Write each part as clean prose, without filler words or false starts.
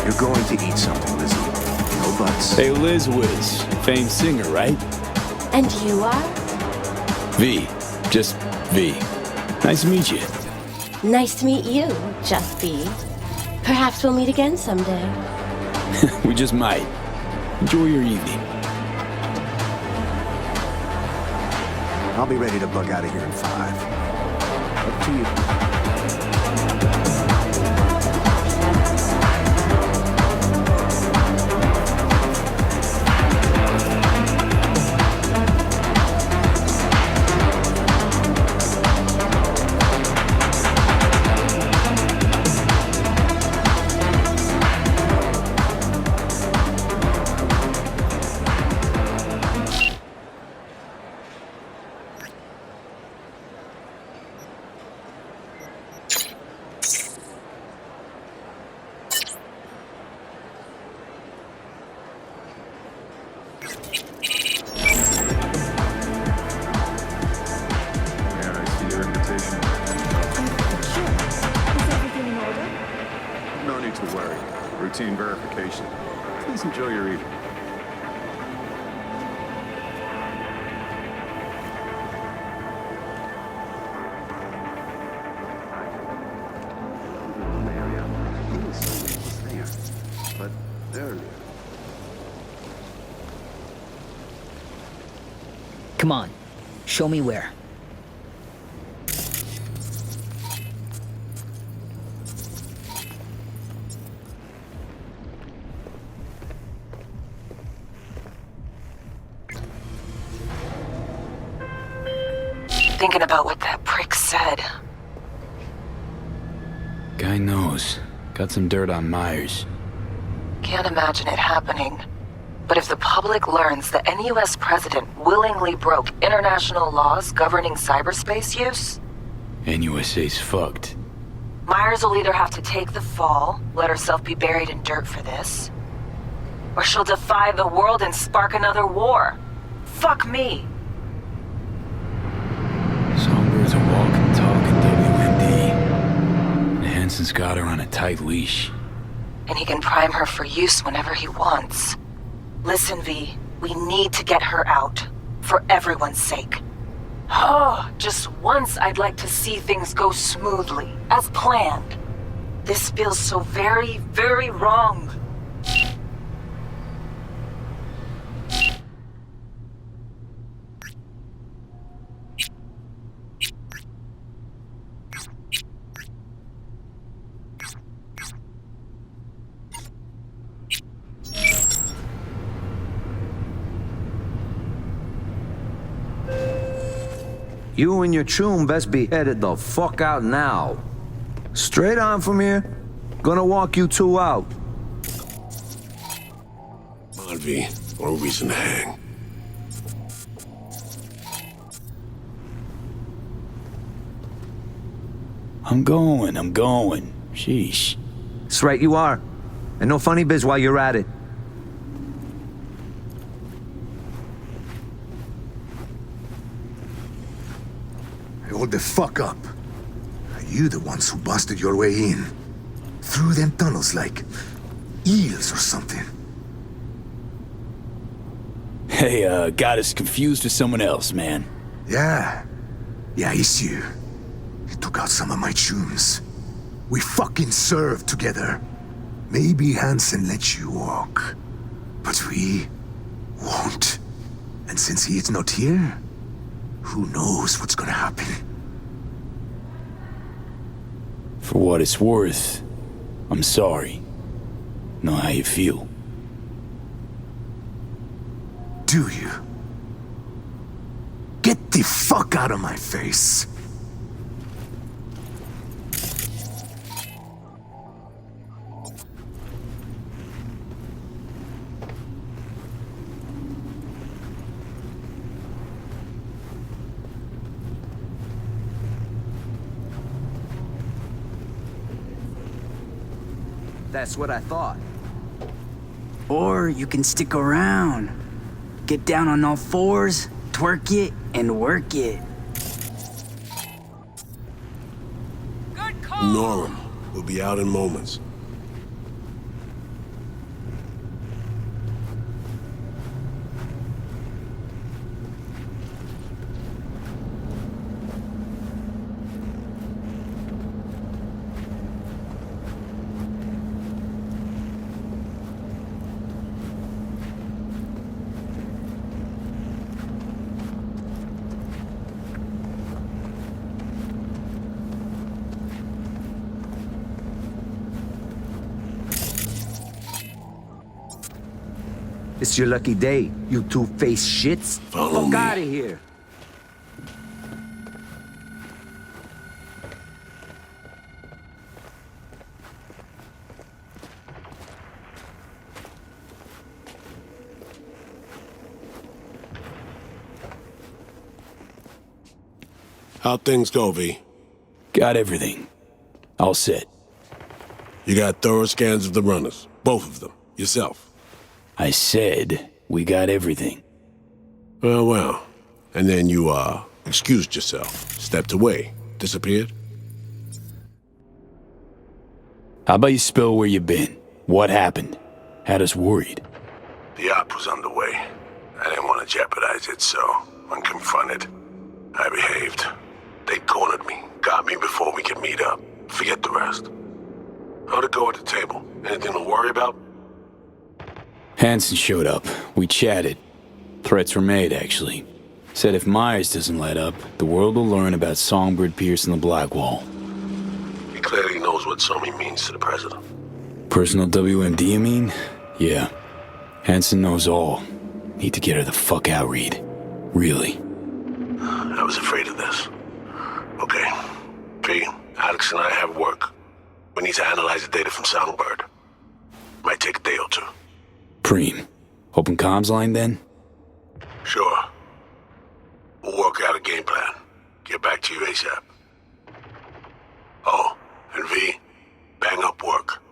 You're going to eat something, Lizzie. No buts. Hey, Liz Wiz, famed singer, right? And you are? V. Just V. Nice to meet you. Nice to meet you, Just B. Perhaps we'll meet again someday. We just might. Enjoy your evening. I'll be ready to bug out of here in 5. Up to you. No need to worry. Routine verification. Please enjoy your evening. But earlier. Come on, show me where. Thinking about what that prick said. Guy knows. Got some dirt on Myers. Can't imagine it happening. But if the public learns that any US president willingly broke international laws governing cyberspace use, NUSA's fucked. Myers will either have to take the fall, let herself be buried in dirt for this, or she'll defy the world and spark another war. Fuck me. Songbird's a walking, talking WMD. And Hansen's got her on a tight leash. And he can prime her for use whenever he wants. Listen, V, we need to get her out. For everyone's sake. Oh, just once I'd like to see things go smoothly, as planned. This feels so very, very wrong. You and your choom best be headed the fuck out now. Straight on from here. Gonna walk you two out. Come on, V. No reason to hang. I'm going. Sheesh. That's right, you are. And no funny biz while you're at it. Hold the fuck up. Are you the ones who busted your way in? Through them tunnels like eels or something? Hey, got us confused with someone else, man. Yeah, it's you. You took out some of my tunes. We fucking served together. Maybe Hansen let you walk, but we won't. And since he is not here, who knows what's gonna happen? For what it's worth, I'm sorry. Know how you feel. Do you? Get the fuck out of my face. That's what I thought. Or you can stick around. Get down on all fours, twerk it, and work it. Ignore him. We'll be out in moments. It's your lucky day, you two-faced shits. Follow Fuck me. out of here. How things go, V? Got everything. All set. You got thorough scans of the runners. Both of them. Yourself. I said we got everything. Well. And then you, excused yourself. Stepped away. Disappeared? How about you spill where you been? What happened? Had us worried. The op was underway. I didn't want to jeopardize it, so when confronted, I behaved. They cornered me, got me before we could meet up. Forget the rest. How'd it go at the table? Anything to worry about? Hansen showed up. We chatted. Threats were made, actually. Said if Myers doesn't let up, the world will learn about Songbird Pierce and the Blackwall. He clearly knows what Somi means to the president. Personal WMD, you mean? Yeah. Hansen knows all. Need to get her the fuck out, Reed. Really. I was afraid of this. Okay. P, Alex and I have work. We need to analyze the data from Songbird. Might take a day or two. Preem. Open comms line then? Sure. We'll work out a game plan. Get back to you ASAP. Oh, and V, bang up work.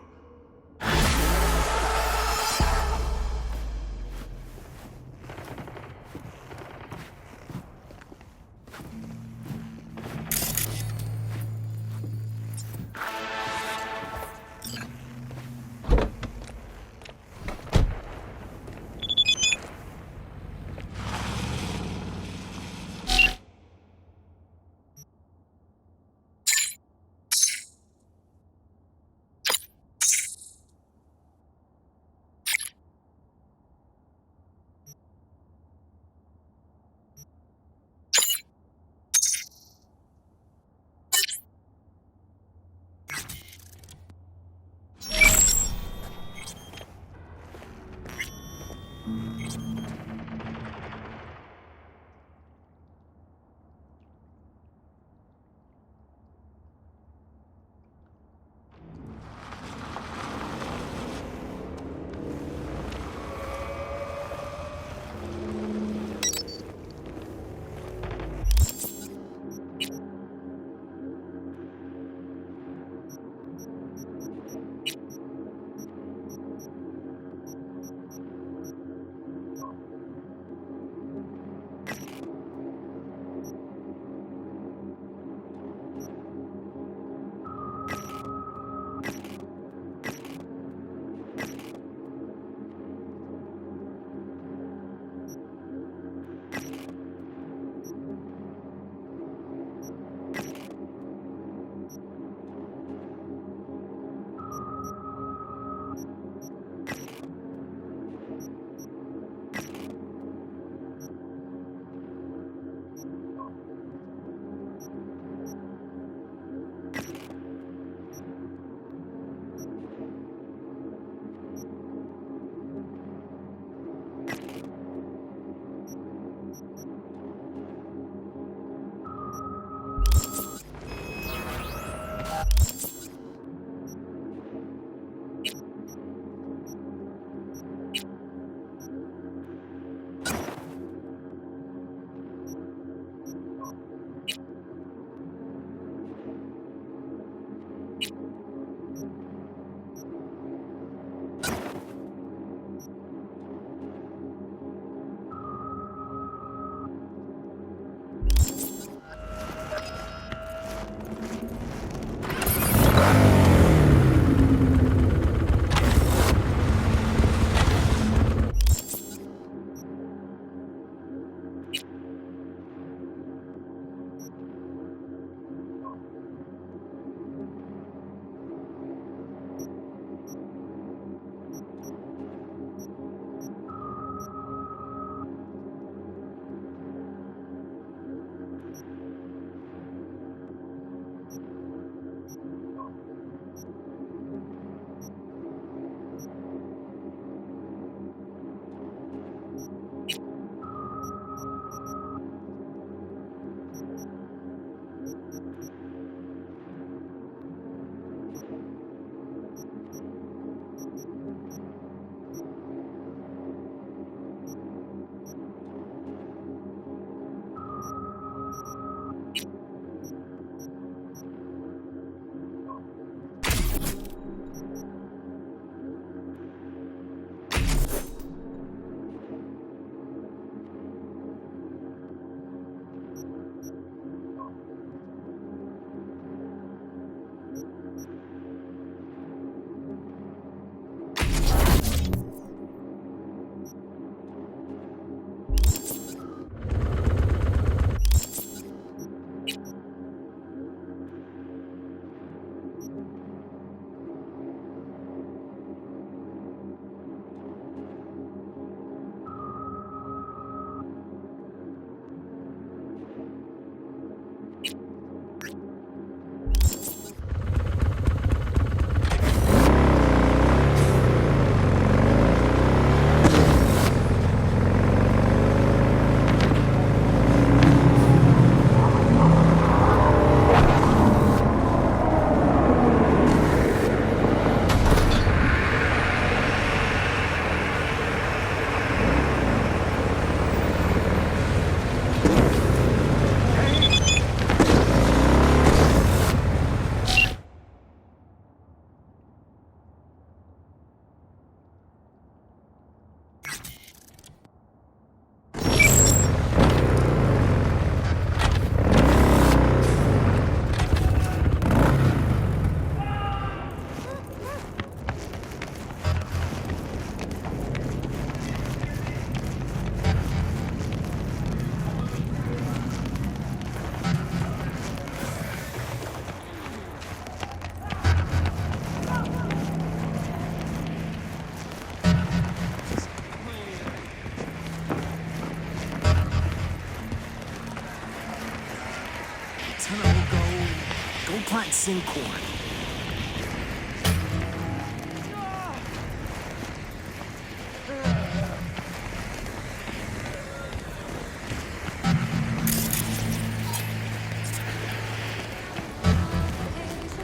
dancing corn.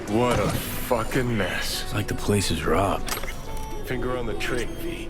What a fucking mess. It's like the place is robbed. Finger on the trigger, V.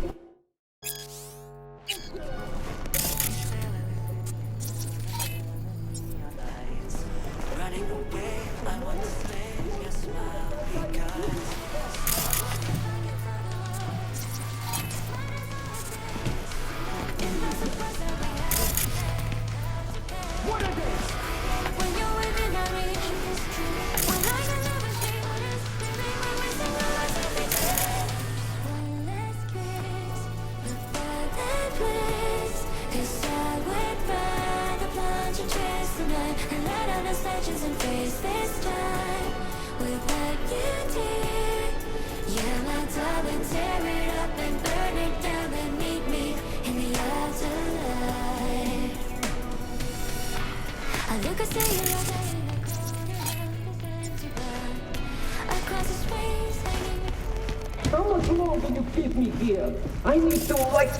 How much longer can you keep me here? I need to, like,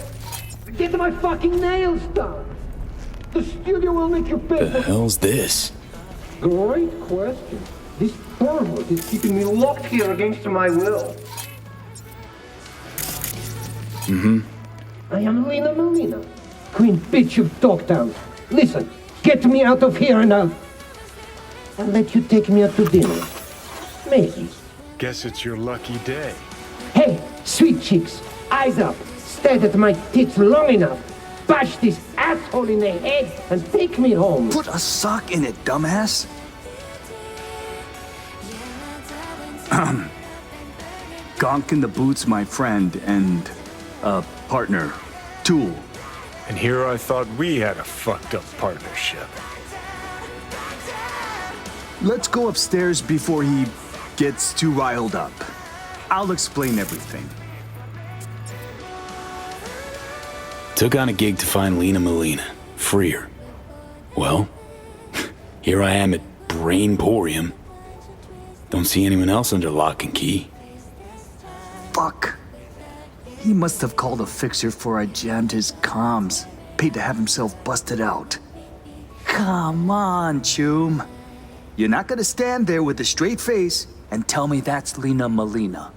get my fucking nails done. The studio will make you pay The hell's this? Great question. This pervert is keeping me locked here against my will. I am Lina Malina, Queen Bitch of Dogtown. Listen, get me out of here and I'll let you take me out to dinner. Maybe. Guess it's your lucky day. Hey, sweet chicks, eyes up. Stare at my tits long enough. Bash this asshole in the head and take me home. Put a sock in it, dumbass. Gonk in the Boots, my friend, and partner, Tool. And here I thought we had a fucked up partnership. Let's go upstairs before he gets too riled up. I'll explain everything. Took on a gig to find Lina Malina. Free her. Well, here I am at Brainporium. Don't see anyone else under lock and key. Fuck. He must have called a fixer before I jammed his comms. Paid to have himself busted out. Come on, Choom. You're not gonna stand there with a straight face and tell me that's Lina Malina.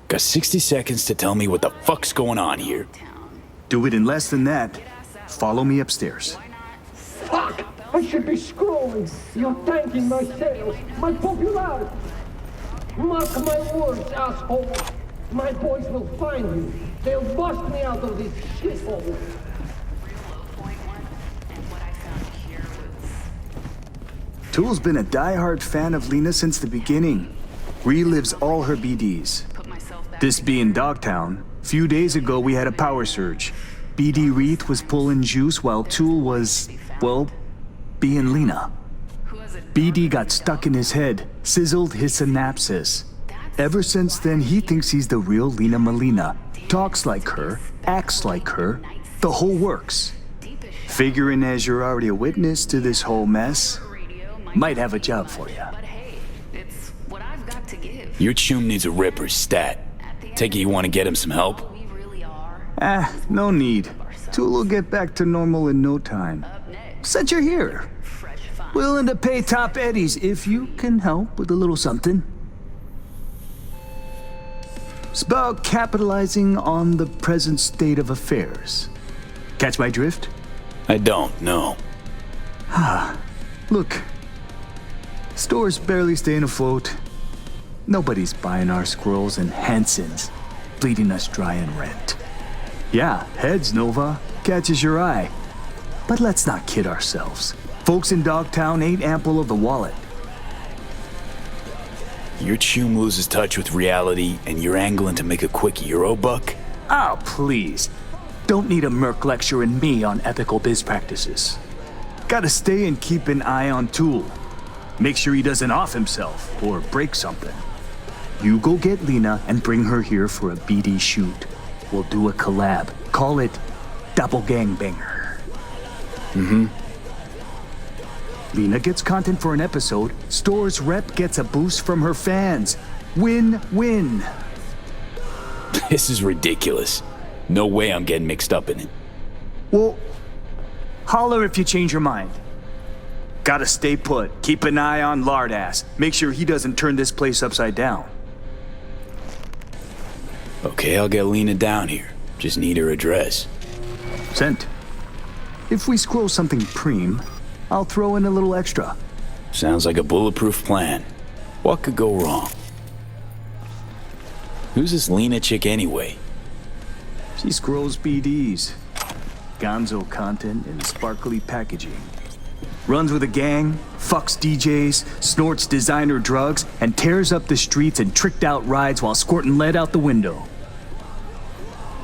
Got 60 seconds to tell me what the fuck's going on here. Do it in less than that. Follow me upstairs. Fuck! I should be scrolling. You're tanking my sales, my popularity. Mark my words, asshole. My boys will find you. They'll bust me out of this shithole. Tool's been a diehard fan of Lina since the beginning. Relives all her BDs. This being Dogtown, few days ago we had a power surge. BD Wreath was pulling juice while Tool was, well, being Lina. BD got stuck in his head, sizzled his synapses. Ever since then, he thinks he's the real Lina Malina. Talks like her, acts like her, the whole works. Figuring as you're already a witness to this whole mess, might have a job for you. Your Choom needs a ripper stat. Take it you want to get him some help? No need. Tool will get back to normal in no time. Said you're here. Willing to pay top eddies if you can help with a little something. It's about capitalizing on the present state of affairs. Catch my drift? I don't, no. Look, store's barely staying afloat. Nobody's buying our squirrels and Hansons, bleeding us dry in rent. Yeah, heads, Nova, catches your eye. But let's not kid ourselves. Folks in Dogtown ain't ample of the wallet. Your Choom loses touch with reality and you're angling to make a quick Euro buck? Oh, please. Don't need a merc lecturing me on ethical biz practices. Gotta stay and keep an eye on Tool. Make sure he doesn't off himself or break something. You go get Lina and bring her here for a BD shoot. We'll do a collab. Call it Doppelgangbanger. Lina gets content for an episode, Store's rep gets a boost from her fans. Win-win. This is ridiculous. No way I'm getting mixed up in it. Well, holler if you change your mind. Gotta stay put. Keep an eye on Lardass. Make sure he doesn't turn this place upside down. Okay, I'll get Lina down here. Just need her address. Sent. If we scroll something preem, I'll throw in a little extra. Sounds like a bulletproof plan. What could go wrong? Who's this Lina chick anyway? She scrolls BDs. Gonzo content in sparkly packaging. Runs with a gang, fucks DJs, snorts designer drugs, and tears up the streets in tricked out rides while squirting lead out the window.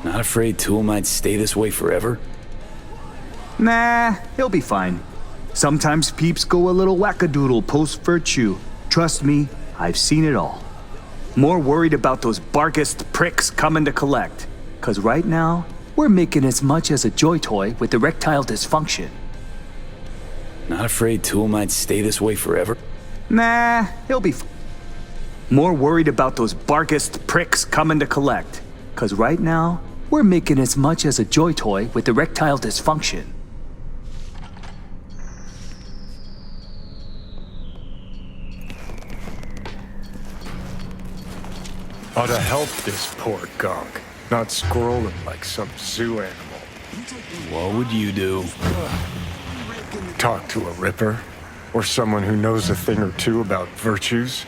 Not afraid Tool might stay this way forever? Nah, he'll be fine. Sometimes peeps go a little wackadoodle post-virtue. Trust me, I've seen it all. More worried about those barkist pricks coming to collect. 'Cause right now, we're making as much as a joy toy with erectile dysfunction. Not afraid Tool might stay this way forever? Nah, he'll be more worried about those barkist pricks coming to collect. 'Cause right now, we're making as much as a joy toy with erectile dysfunction. Ought to help this poor gonk, not scrolling like some zoo animal. What would you do? Talk to a ripper? Or someone who knows a thing or two about virtues?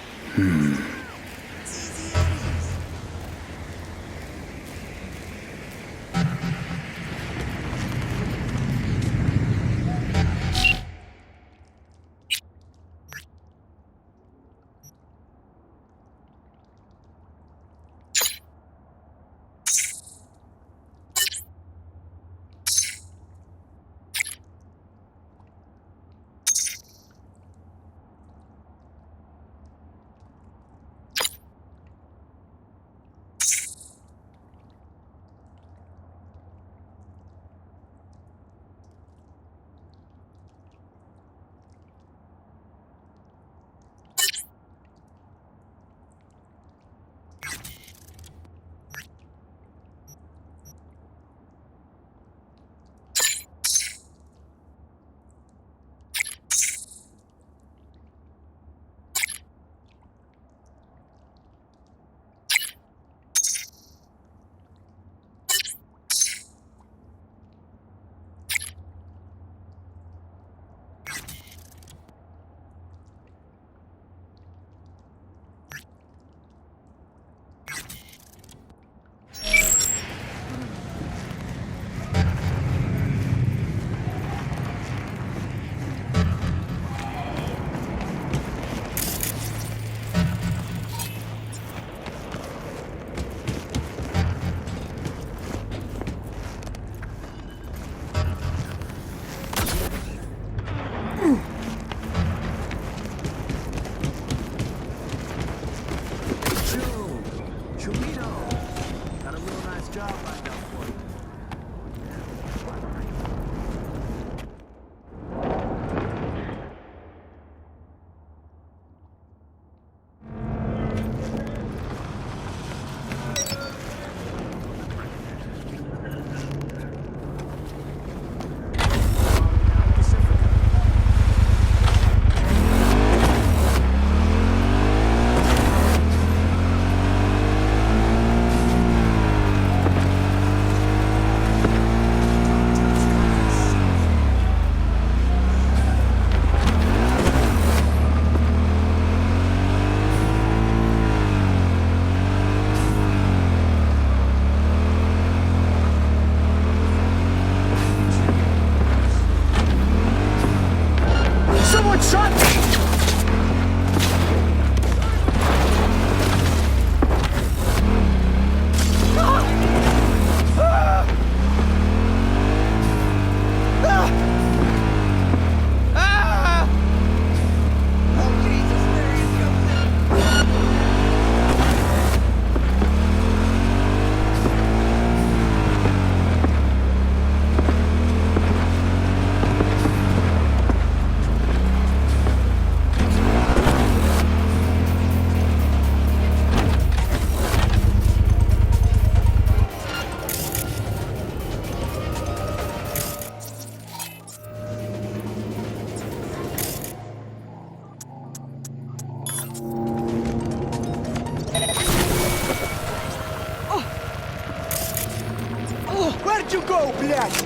you go, блядь?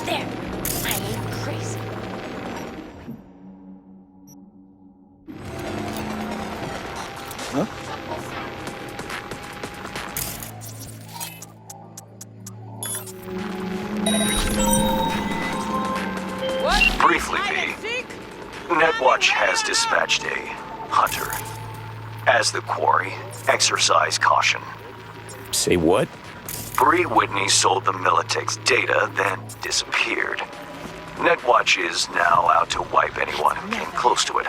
There. I ain't crazy. Huh? Briefly, V. Netwatch has dispatched a hunter. As the quarry, exercise caution. Say what? Bree Whitney sold the Militech's data, then disappeared. Netwatch is now out to wipe anyone who came close to it.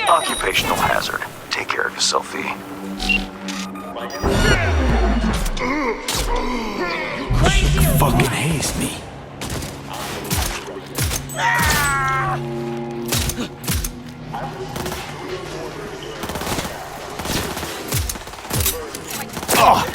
Occupational hazard. Take care of yourself, V. Fucking haste me. Oh!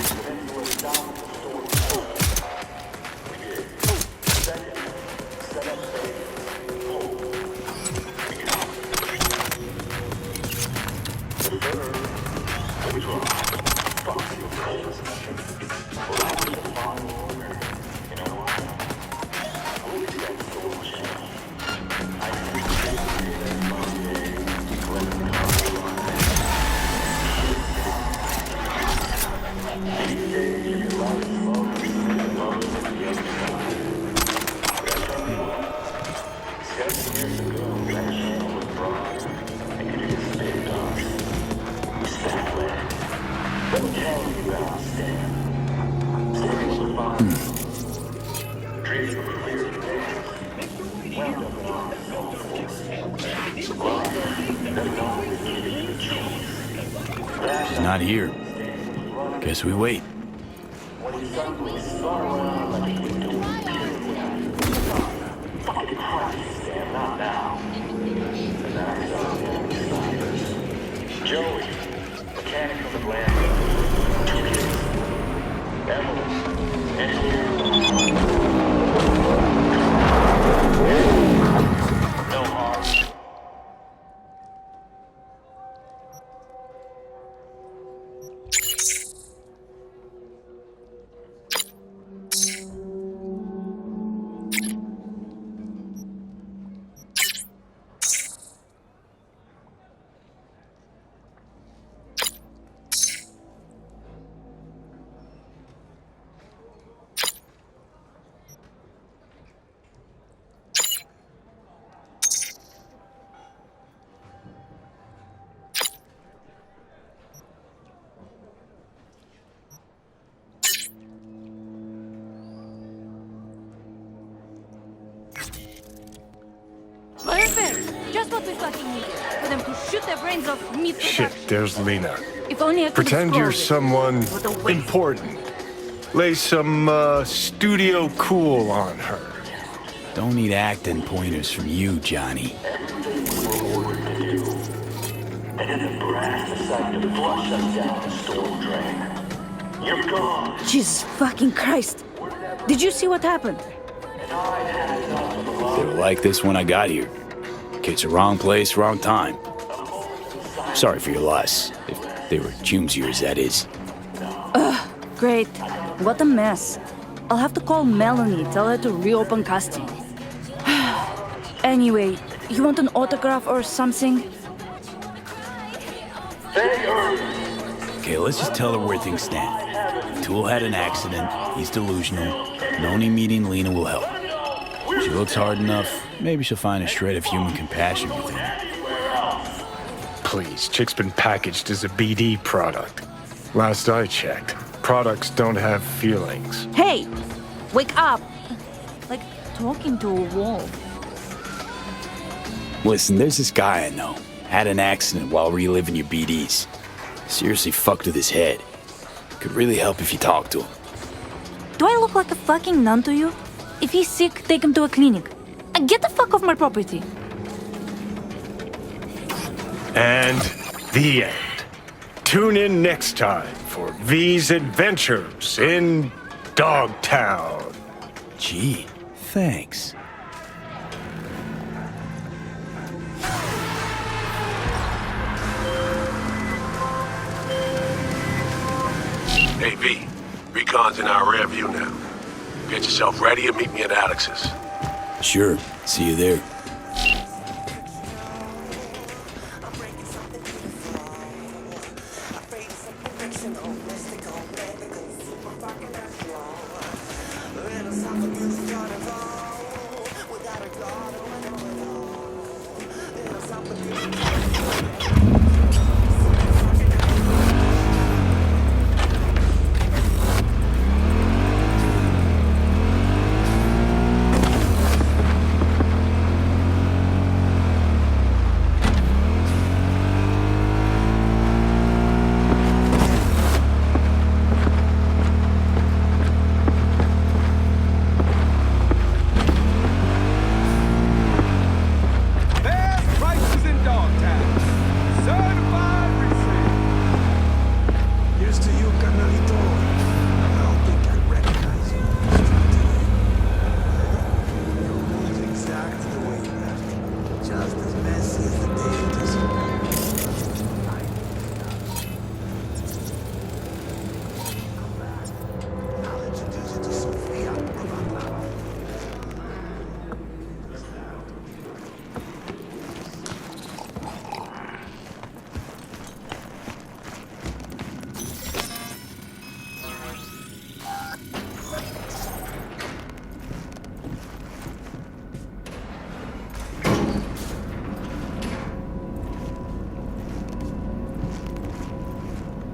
He's not here. Guess we wait. Joey, mechanic of the land. 2 kids. Evelyn, engineer. No harm. Perfect! Just what we fucking need. For them to shoot their brains off mid-production. Shit, there's Lina. If only I could Pretend you're explode it. someone important. Lay some, studio cool on her. Don't need acting pointers from you, Johnny. Jesus fucking Christ. Did you see what happened? They were like this when I got here. Kids are wrong place, wrong time. Sorry for your loss. If they were June's years, that is. Ugh, great. What a mess. I'll have to call Melanie, tell her to reopen casting. Anyway, you want an autograph or something? Okay, let's just tell her where things stand. Tool had an accident, he's delusional. Noni meeting Lina will help. She looks hard enough, maybe she'll find a shred of human compassion within her. Please, Chick's been packaged as a BD product. Last I checked, products don't have feelings. Hey! Wake up! Like talking to a wall. Listen, there's this guy I know. Had an accident while reliving your BDs. Seriously fucked with his head. Could really help if you talk to him. Do I look like a fucking nun to you? If he's sick, take him to a clinic. Get the fuck off my property. And the end. Tune in next time for V's adventures in Dogtown. Gee, thanks. Hey, V. Recon's in our rear view now. Get yourself ready and meet me at Alex's. Sure. See you there.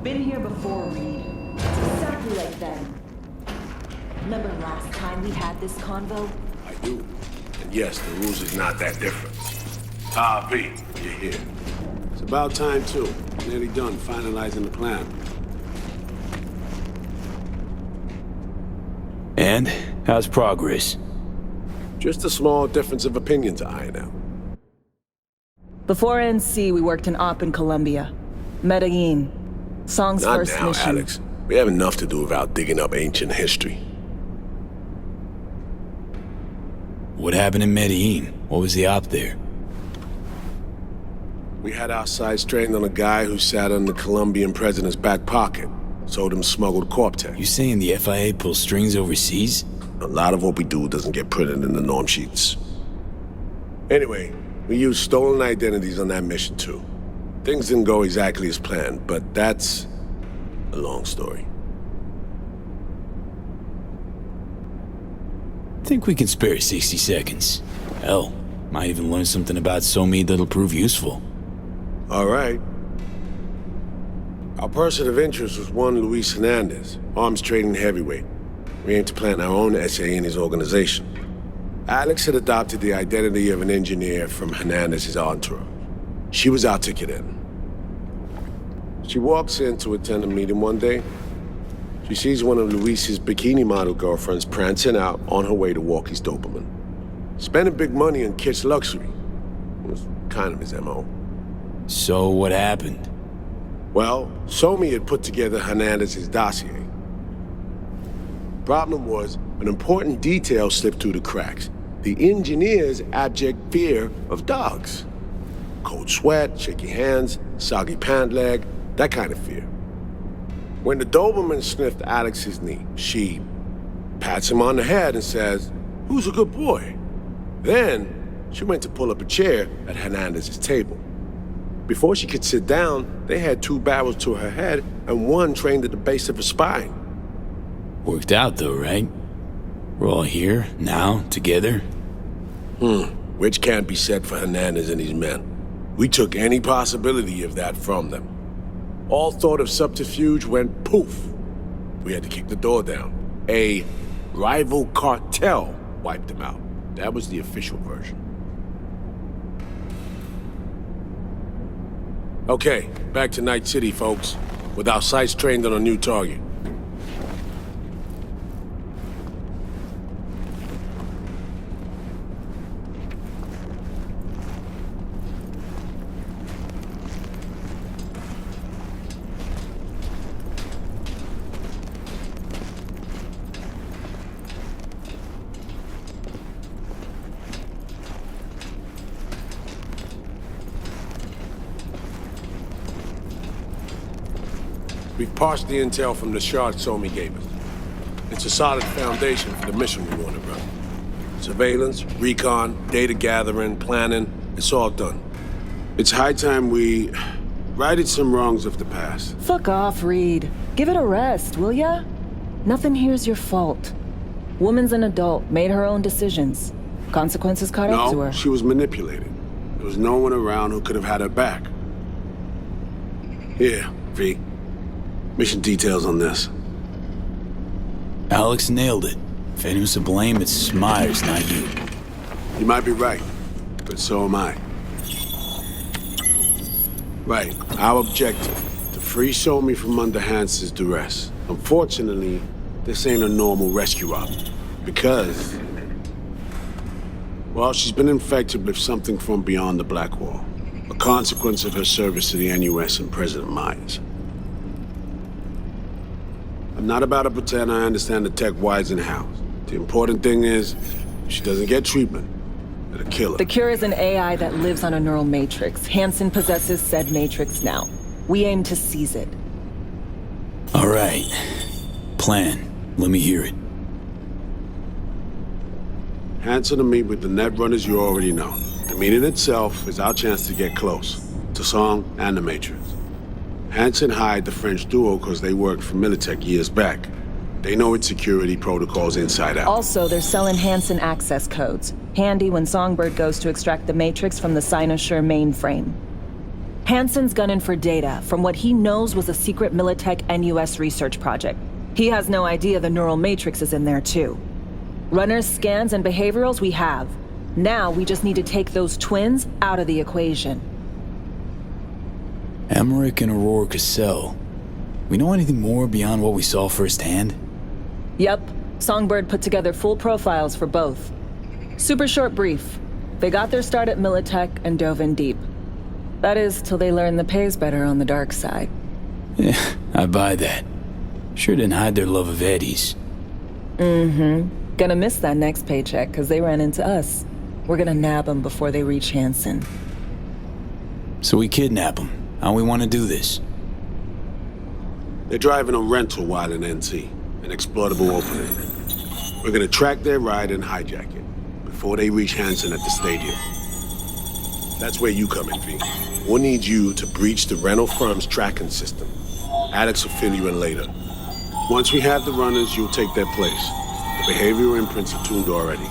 Been here before, Reed. It's exactly like them. Remember last time we had this convo? I do. And yes, the rules is not that different. V, you're here. It's about time, too. Nearly done finalizing the plan. And how's progress? Just a small difference of opinion to iron out. Before NC, we worked in Op in Colombia. Medellin. Song's Not first now, mission. Alex. We have enough to do without digging up ancient history. What happened in Medellin? What was the op there? We had our sights trained on a guy who sat on the Colombian president's back pocket. Sold him smuggled Corp-Tech. You saying the FIA pulls strings overseas? A lot of what we do doesn't get printed in the norm sheets. Anyway, we used stolen identities on that mission, too. Things didn't go exactly as planned, but that's a long story. Think we can spare 60 seconds. Hell, might even learn something about Somi that'll prove useful. All right. Our person of interest was one Luis Hernandez, arms trading heavyweight. We aim to plant our own SA in his organization. Alex had adopted the identity of an engineer from Hernandez's entourage. She was our ticket in. She walks in to attend a meeting one day. She sees one of Luis's bikini model girlfriends prancing out on her way to walk his Doberman. Spending big money on kitsch luxury. It was kind of his MO. So what happened? Well, Somi had put together Hernandez's dossier. Problem was, an important detail slipped through the cracks. The engineer's abject fear of dogs. Cold sweat, shaky hands, soggy pant leg, that kind of fear. When the Doberman sniffed Alex's knee, she pats him on the head and says, "Who's a good boy?" Then, she went to pull up a chair at Hernandez's table. Before she could sit down, they had 2 barrels to her head and one trained at the base of her spine. Worked out though, right? We're all here, now, together. Which can't be said for Hernandez and his men. We took any possibility of that from them. All thought of subterfuge went poof. We had to kick the door down. A rival cartel wiped them out. That was the official version. Okay, back to Night City, folks. With our sights trained on a new target. We've parsed the intel from the shard Somi gave us. It's a solid foundation for the mission we want to run. Surveillance, recon, data gathering, planning, it's all done. It's high time we righted some wrongs of the past. Fuck off, Reed. Give it a rest, will ya? Nothing here's your fault. Woman's an adult, made her own decisions. Consequences caught up to her. No, she was manipulated. There was no one around who could have had her back. Here, V. Mission details on this. Alex nailed it. If anyone's to blame, it's Myers, not you. You might be right, but so am I. Right, our objective, to free Somi from under Hansen's duress. Unfortunately, this ain't a normal rescue op, because... well, she's been infected with something from beyond the Black Wall. A consequence of her service to the NUS and President Myers. I'm not about to pretend I understand the tech whys and hows. The important thing is, if she doesn't get treatment, it'll kill her. The cure is an AI that lives on a neural matrix. Hansen possesses said matrix now. We aim to seize it. All right. Plan. Let me hear it. Hansen to meet with the net runners you already know. The meeting itself is our chance to get close. To Song and the Matrix. Hansen hired the French duo because they worked for Militech years back. They know its security protocols inside out. Also, they're selling Hansen access codes. Handy when Songbird goes to extract the Matrix from the Cynosure mainframe. Hansen's gunning for data from what he knows was a secret Militech NUS research project. He has no idea the neural matrix is in there too. Runners, scans, and behaviorals we have. Now we just need to take those twins out of the equation. Emmerich and Aurora Cassell. We know anything more beyond what we saw firsthand? Yep. Songbird put together full profiles for both. Super short brief. They got their start at Militech and dove in deep. That is, till they learned the pay's better on the dark side. Yeah, I buy that. Sure didn't hide their love of Eddie's. Mm-hmm. Gonna miss that next paycheck, because they ran into us. We're gonna nab them before they reach Hansen. So we kidnap them. How we want to do this? They're driving a rental while in NT, an exploitable opening. We're gonna track their ride and hijack it, before they reach Hansen at the stadium. That's where you come in, V. We'll need you to breach the rental firm's tracking system. Alex will fill you in later. Once we have the runners, you'll take their place. The behavioral imprints are tuned already.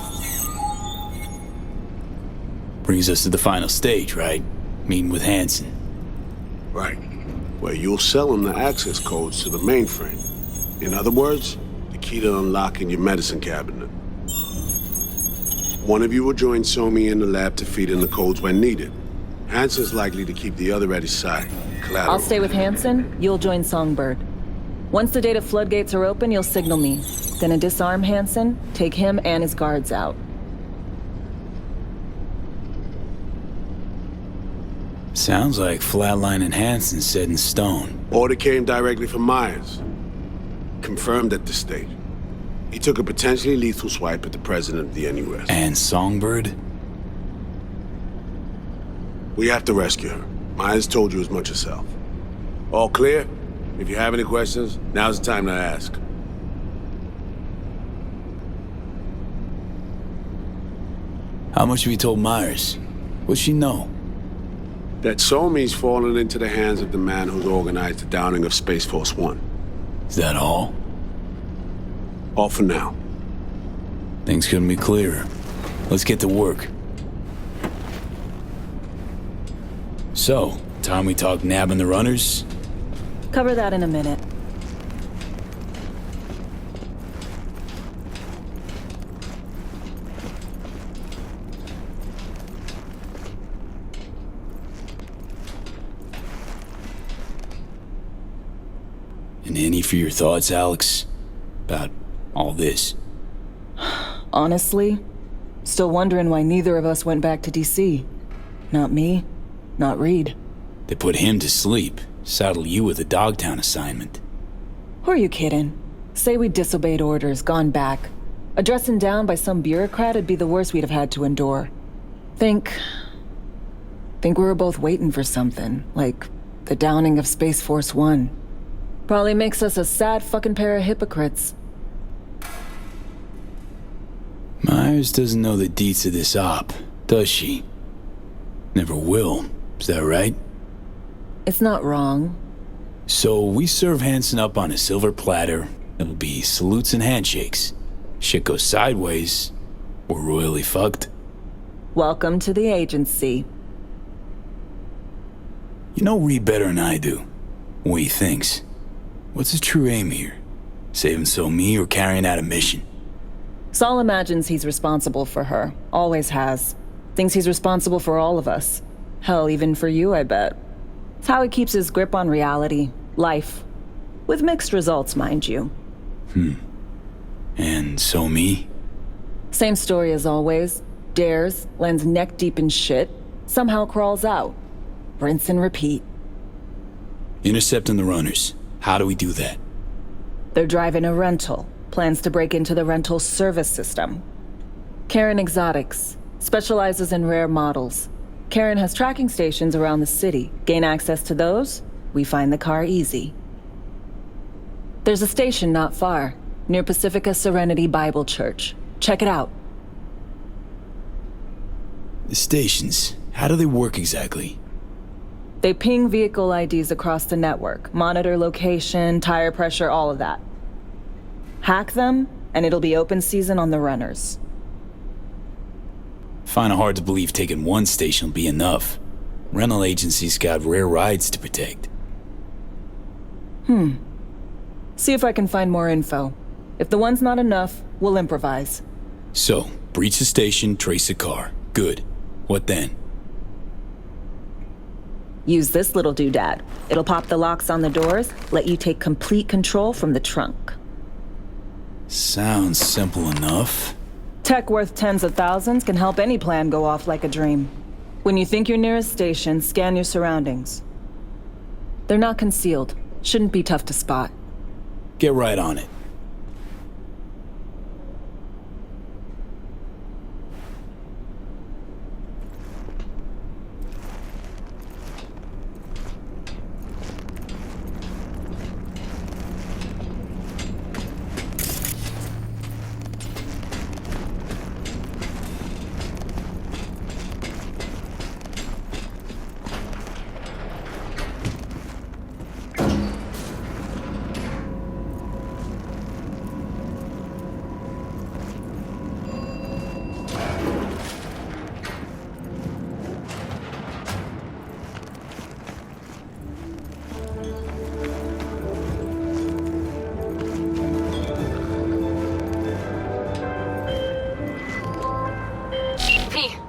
Brings us to the final stage, right? Meeting with Hansen. Right. Where you'll sell them the access codes to the mainframe. In other words, the key to unlocking your medicine cabinet. One of you will join Somi in the lab to feed in the codes when needed. Hansen's likely to keep the other at his side. Collateral. I'll stay with Hansen, you'll join Songbird. Once the data floodgates are open, you'll signal me. Gonna disarm Hansen, take him and his guards out. Sounds like flatlining Hansen set in stone. Order came directly from Myers. Confirmed at this stage. He took a potentially lethal swipe at the president of the NUS. And Songbird? We have to rescue her. Myers told you as much herself. All clear? If you have any questions, now's the time to ask. How much have you told Myers? What's she know? That Somi's fallen into the hands of the man who's organized the downing of Space Force 1. Is that all? All for now. Things couldn't be clearer. Let's get to work. So, time we talk nabbing the runners? Cover that in a minute. And any for your thoughts, Alex? About all this? Honestly, still wondering why neither of us went back to DC. Not me, not Reed. They put him to sleep, saddle you with a Dogtown assignment. Who are you kidding? Say we disobeyed orders, gone back. Addressing down by some bureaucrat would be the worst we'd have had to endure. Think we were both waiting for something, like the downing of Space Force 1. Probably makes us a sad fucking pair of hypocrites. Myers doesn't know the deets of this op, does she? Never will, is that right? It's not wrong. So we serve Hansen up on a silver platter. It'll be salutes and handshakes. Shit goes sideways, we're royally fucked. Welcome to the agency. You know Reed better than I do. What he thinks. What's his true aim here? Saving so me or carrying out a mission? Saul imagines he's responsible for her. Always has. Thinks he's responsible for all of us. Hell, even for you, I bet. It's how he keeps his grip on reality. Life. With mixed results, mind you. And so me? Same story as always. Dares, lands neck deep in shit, somehow crawls out. Rinse and repeat. Intercepting the runners. How do we do that? They're driving a rental. Plans to break into the rental service system. Karen Exotics. Specializes in rare models. Karen has tracking stations around the city. Gain access to those, we find the car easy. There's a station not far, near Pacifica Serenity Bible Church. Check it out. The stations, how do they work exactly? They ping vehicle IDs across the network, monitor location, tire pressure, all of that. Hack them, and it'll be open season on the runners. Find it hard to believe taking one station will be enough. Rental agencies got rare rides to protect. See if I can find more info. If the one's not enough, we'll improvise. So, breach the station, trace the car. Good. What then? Use this little doodad. It'll pop the locks on the doors, let you take complete control from the trunk. Sounds simple enough. Tech worth tens of thousands can help any plan go off like a dream. When you think you're near a station, scan your surroundings. They're not concealed. Shouldn't be tough to spot. Get right on it.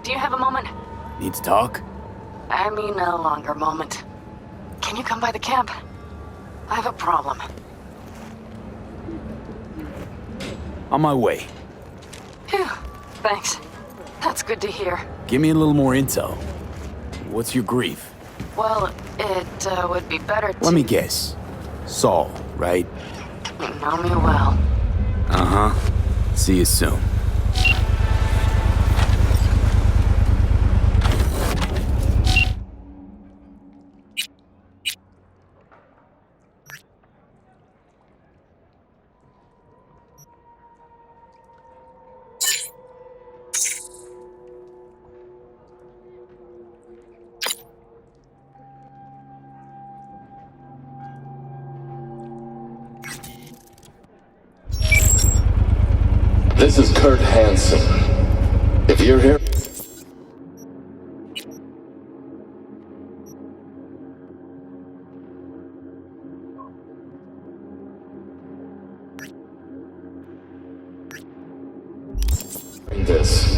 Do you have a moment? Need to talk? I mean, a longer moment. Can you come by the camp? I have a problem. On my way. Phew, thanks. That's good to hear. Give me a little more intel. What's your grief? Well, it would be better to... Let me guess. Saul, right? You know me well. Uh-huh. See you soon. This is Kurt Hansen. If you're here... this.